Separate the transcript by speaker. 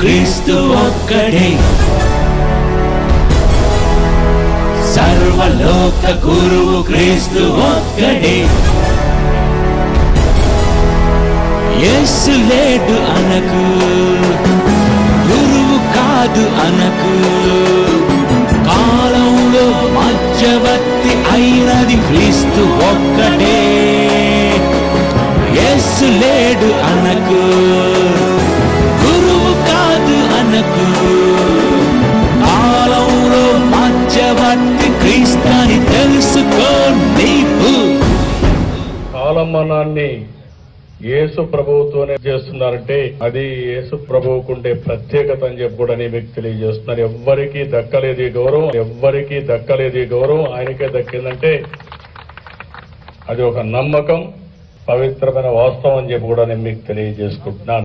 Speaker 1: క్రీస్తు ఒక్కడే, సర్వలోక గురువు క్రీస్తు ఒక్కడే. యేసు లేడు అనకు, గురువు కాదు అనకు, కాలంలో మధ్యవర్తి అయినది క్రీస్తు ఒక్కడే. యేసు లేడు అనకు, గురువు కాదు అనకు, కాలంలో మధ్యవర్తి క్రీస్తు అని తెలుసుకో నీవు.
Speaker 2: కాలమానాన్ని యేసు ప్రభువుతోనే చేస్తున్నారంటే అది యేసు ప్రభువుకుండే ప్రత్యేకత అని చెప్పి కూడా మీకు తెలియజేస్తున్నారు. ఎవ్వరికీ దక్కలేదు ఈ గౌరవం, ఎవ్వరికీ దక్కలేదు ఈ గౌరవం, ఆయనకే దక్కిందంటే అది ఒక నమ్మకం, పవిత్రమైన వాస్తవం అని చెప్పి కూడా నేను మీకు తెలియజేసుకుంటున్నాను.